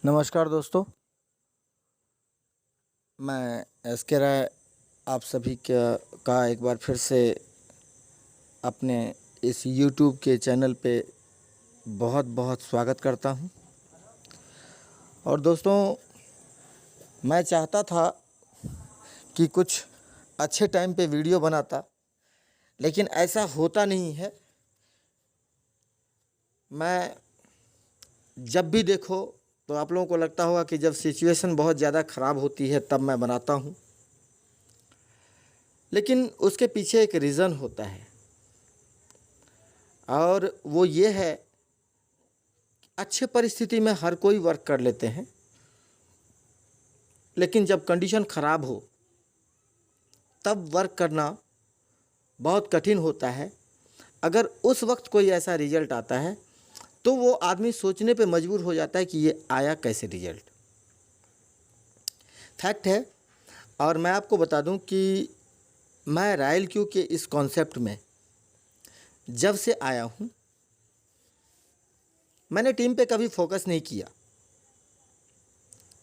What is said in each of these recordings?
नमस्कार दोस्तों, मैं एस के राय आप सभी का एक बार फिर से अपने इस यूट्यूब के चैनल पे बहुत बहुत स्वागत करता हूं। और दोस्तों, मैं चाहता था कि कुछ अच्छे टाइम पे वीडियो बनाता, लेकिन ऐसा होता नहीं है। मैं जब भी देखो तो आप लोगों को लगता होगा कि जब सिचुएशन बहुत ज़्यादा ख़राब होती है तब मैं बनाता हूँ, लेकिन उसके पीछे एक रीज़न होता है और वो ये है कि अच्छे परिस्थिति में हर कोई वर्क कर लेते हैं, लेकिन जब कंडीशन ख़राब हो तब वर्क करना बहुत कठिन होता है। अगर उस वक्त कोई ऐसा रिज़ल्ट आता है तो वो आदमी सोचने पे मजबूर हो जाता है कि ये आया कैसे रिज़ल्ट। फैक्ट है। और मैं आपको बता दूं कि मैं रॉयल क्यू के इस कॉन्सेप्ट में जब से आया हूं, मैंने टीम पे कभी फोकस नहीं किया।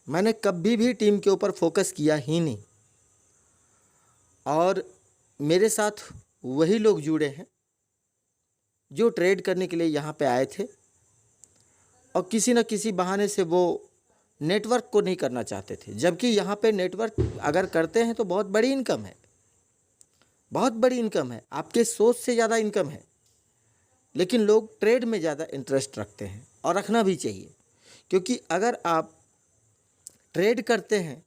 मैंने कभी भी टीम के ऊपर फोकस किया ही नहीं। और मेरे साथ वही लोग जुड़े हैं जो ट्रेड करने के लिए यहाँ पे आए थे और किसी न किसी बहाने से वो नेटवर्क को नहीं करना चाहते थे, जबकि यहाँ पे नेटवर्क अगर करते हैं तो बहुत बड़ी इनकम है, बहुत बड़ी इनकम है, आपके सोच से ज़्यादा इनकम है। लेकिन लोग ट्रेड में ज़्यादा इंटरेस्ट रखते हैं और रखना भी चाहिए, क्योंकि अगर आप ट्रेड करते हैं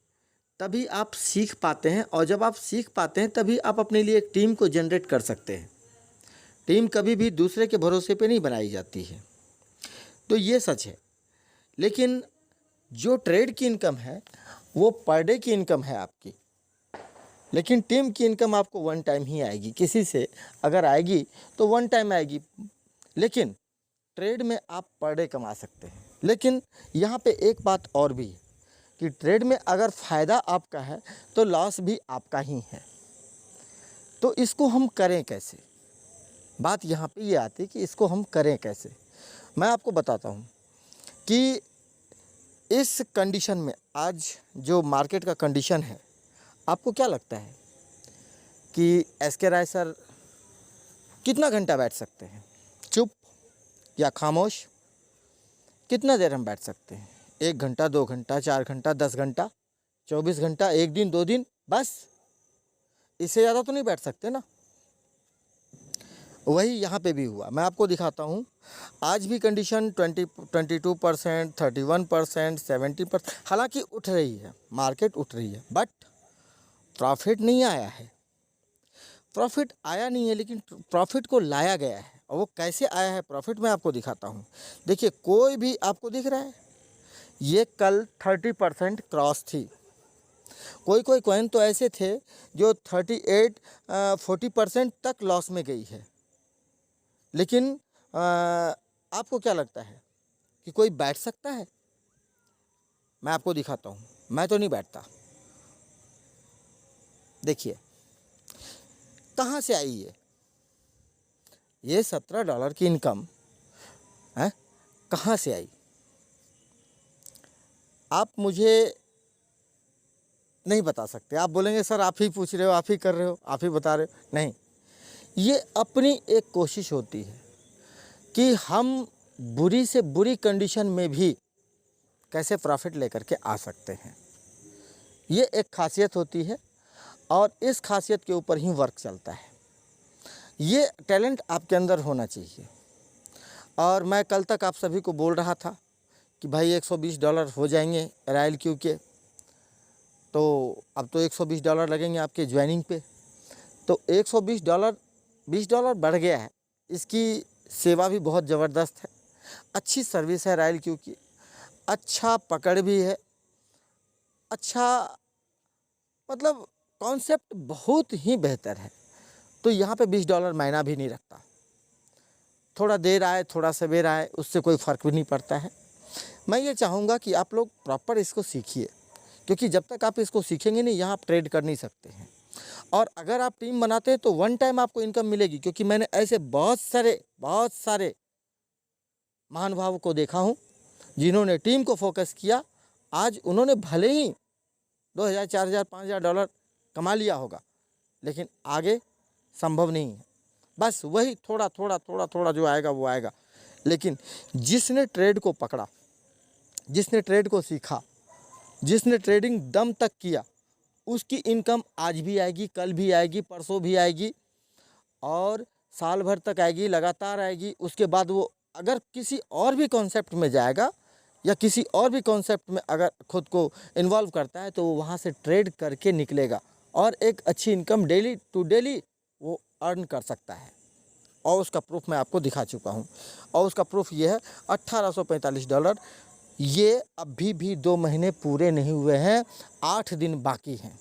तभी आप सीख पाते हैं, और जब आप सीख पाते हैं तभी आप अपने लिए एक टीम को जनरेट कर सकते हैं। टीम कभी भी दूसरे के भरोसे पे नहीं बनाई जाती है, तो ये सच है। लेकिन जो ट्रेड की इनकम है वो पर डे की इनकम है आपकी, लेकिन टीम की इनकम आपको वन टाइम ही आएगी। किसी से अगर आएगी तो वन टाइम आएगी, लेकिन ट्रेड में आप पर डे कमा सकते हैं। लेकिन यहाँ पे एक बात और भी है कि ट्रेड में अगर फ़ायदा आपका है तो लॉस भी आपका ही है। तो इसको हम करें कैसे? बात यहाँ पे ये आती है कि इसको हम करें कैसे। मैं आपको बताता हूँ कि इस कंडीशन में आज जो मार्केट का कंडीशन है, आपको क्या लगता है कि एस के राय सर कितना घंटा बैठ सकते हैं चुप या खामोश? कितना देर हम बैठ सकते हैं? 1 घंटा, 2 घंटा, 4 घंटा, 10 घंटा, 24 घंटा, 1 दिन, 2 दिन, बस। इससे ज़्यादा तो नहीं बैठ सकते ना। वही यहाँ पे भी हुआ। मैं आपको दिखाता हूँ। आज भी कंडीशन 22%, 31%, 70%, हालांकि उठ रही है, मार्केट उठ रही है, बट प्रॉफिट नहीं आया है। प्रॉफिट आया नहीं है, लेकिन प्रॉफिट को लाया गया है। और वो कैसे आया है प्रॉफिट, मैं आपको दिखाता हूँ। देखिए, कोई भी आपको दिख रहा है, ये कल 30% क्रॉस थी। कोई कोई कॉइन तो ऐसे थे जो 38 40% तक लॉस में गई है। लेकिन आपको क्या लगता है कि कोई बैठ सकता है? मैं आपको दिखाता हूँ, मैं तो नहीं बैठता। देखिए कहाँ से आई ये $17 की इनकम है, कहाँ से आई? आप मुझे नहीं बता सकते। आप बोलेंगे सर आप ही पूछ रहे हो, आप ही कर रहे हो, आप ही बता रहे हो। नहीं, ये अपनी एक कोशिश होती है कि हम बुरी से बुरी कंडीशन में भी कैसे प्रॉफिट लेकर के आ सकते हैं। ये एक खासियत होती है और इस खासियत के ऊपर ही वर्क चलता है। ये टैलेंट आपके अंदर होना चाहिए। और मैं कल तक आप सभी को बोल रहा था कि भाई $120 हो जाएंगे रॉयल क्यू के, तो अब तो $120 लगेंगे आपके ज्वाइनिंग पे। तो $120 $20 बढ़ गया है। इसकी सेवा भी बहुत ज़बरदस्त है, अच्छी सर्विस है रॉयल क्यू की, अच्छा पकड़ भी है, अच्छा मतलब कॉन्सेप्ट बहुत ही बेहतर है। तो यहाँ पे $20 मायना भी नहीं रखता। थोड़ा देर आए, थोड़ा सवेर आए, उससे कोई फ़र्क भी नहीं पड़ता है। मैं ये चाहूँगा कि आप लोग प्रॉपर इसको सीखिए, क्योंकि जब तक आप इसको सीखेंगे नहीं, यहाँ आप ट्रेड कर नहीं सकते हैं। और अगर आप टीम बनाते हैं तो वन टाइम आपको इनकम मिलेगी, क्योंकि मैंने ऐसे बहुत सारे महानुभावों को देखा हूँ जिन्होंने टीम को फोकस किया, आज उन्होंने भले ही 2000, 4000, 5000 डॉलर कमा लिया होगा, लेकिन आगे संभव नहीं है। बस वही थोड़ा थोड़ा थोड़ा थोड़ा जो आएगा वो आएगा। लेकिन जिसने ट्रेड को पकड़ा, जिसने ट्रेड को सीखा, जिसने ट्रेडिंग दम तक किया, उसकी इनकम आज भी आएगी, कल भी आएगी, परसों भी आएगी और साल भर तक आएगी, लगातार आएगी। उसके बाद वो अगर किसी और भी कॉन्सेप्ट में जाएगा या किसी और भी कॉन्सेप्ट में अगर खुद को इन्वॉल्व करता है तो वो वहाँ से ट्रेड करके निकलेगा और एक अच्छी इनकम डेली टू डेली वो अर्न कर सकता है। और उसका प्रूफ मैं आपको दिखा चुका हूँ और उसका प्रूफ ये है $1845। ये अभी भी 2 महीने पूरे नहीं हुए हैं, 8 दिन बाकी हैं।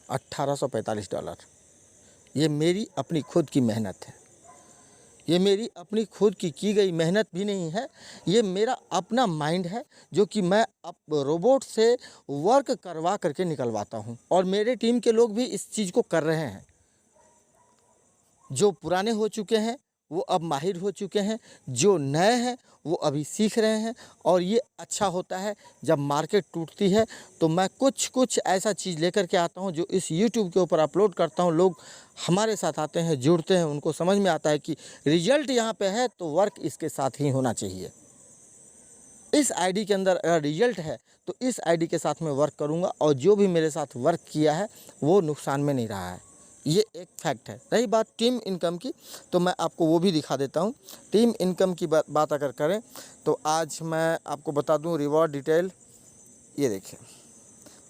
$1845 ये मेरी अपनी खुद की मेहनत है, ये मेरी अपनी खुद की गई मेहनत भी नहीं है, ये मेरा अपना माइंड है जो कि मैं अब रोबोट से वर्क करवा करके निकलवाता हूँ और मेरे टीम के लोग भी इस चीज़ को कर रहे हैं। जो पुराने हो चुके हैं वो अब माहिर हो चुके हैं, जो नए हैं वो अभी सीख रहे हैं और ये अच्छा होता है। जब मार्केट टूटती है तो मैं कुछ ऐसा चीज़ लेकर के आता हूँ जो इस YouTube के ऊपर अपलोड करता हूँ। लोग हमारे साथ आते हैं, जुड़ते हैं, उनको समझ में आता है कि रिजल्ट यहाँ पे है तो वर्क इसके साथ ही होना चाहिए। इस आईडी के अंदर अगर रिजल्ट है तो इस आईडी के साथ मैं वर्क करूँगा और जो भी मेरे साथ वर्क किया है वो नुकसान में नहीं रहा है, ये एक फैक्ट है। रही बात टीम इनकम की तो मैं आपको वो भी दिखा देता हूँ। टीम इनकम की बात अगर करें तो आज मैं आपको बता दूँ रिवॉर्ड डिटेल, ये देखिए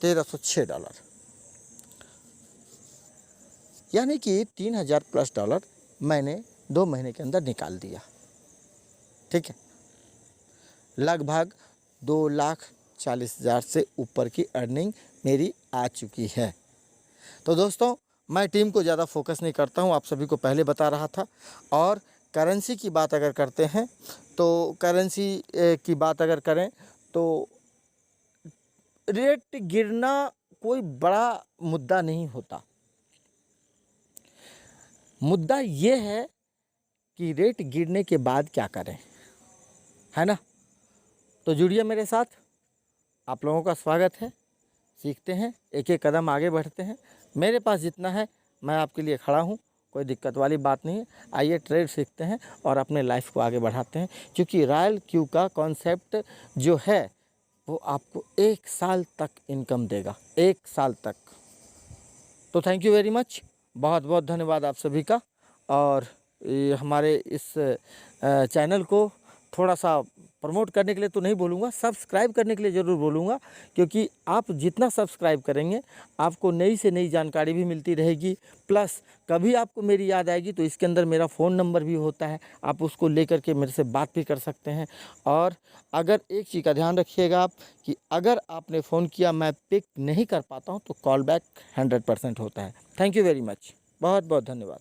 $1306, यानी कि $3000+ मैंने 2 महीने के अंदर निकाल दिया। ठीक है, लगभग 2,40,000 से ऊपर की अर्निंग मेरी आ चुकी है। तो दोस्तों मैं टीम को ज़्यादा फोकस नहीं करता हूँ, आप सभी को पहले बता रहा था। और करेंसी की बात अगर करते हैं तो करेंसी की बात अगर करें तो रेट गिरना कोई बड़ा मुद्दा नहीं होता। मुद्दा ये है कि रेट गिरने के बाद क्या करें, है ना। तो जुड़िए मेरे साथ, आप लोगों का स्वागत है। सीखते हैं, एक एक कदम आगे बढ़ते हैं। मेरे पास जितना है मैं आपके लिए खड़ा हूँ, कोई दिक्कत वाली बात नहीं है। आइए ट्रेड सीखते हैं और अपने लाइफ को आगे बढ़ाते हैं, क्योंकि रॉयल क्यू का कॉन्सेप्ट जो है वो आपको 1 साल तक इनकम देगा, 1 साल तक। तो थैंक यू वेरी मच, बहुत बहुत धन्यवाद आप सभी का। और हमारे इस चैनल को थोड़ा सा प्रमोट करने के लिए तो नहीं बोलूँगा, सब्सक्राइब करने के लिए ज़रूर बोलूँगा, क्योंकि आप जितना सब्सक्राइब करेंगे आपको नई से नई जानकारी भी मिलती रहेगी। प्लस कभी आपको मेरी याद आएगी तो इसके अंदर मेरा फ़ोन नंबर भी होता है, आप उसको लेकर के मेरे से बात भी कर सकते हैं। और अगर एक चीज़ का ध्यान रखिएगा आप कि अगर आपने फ़ोन किया मैं पिक नहीं कर पाता हूँ तो कॉल बैक 100% होता है। थैंक यू वेरी मच, बहुत बहुत धन्यवाद।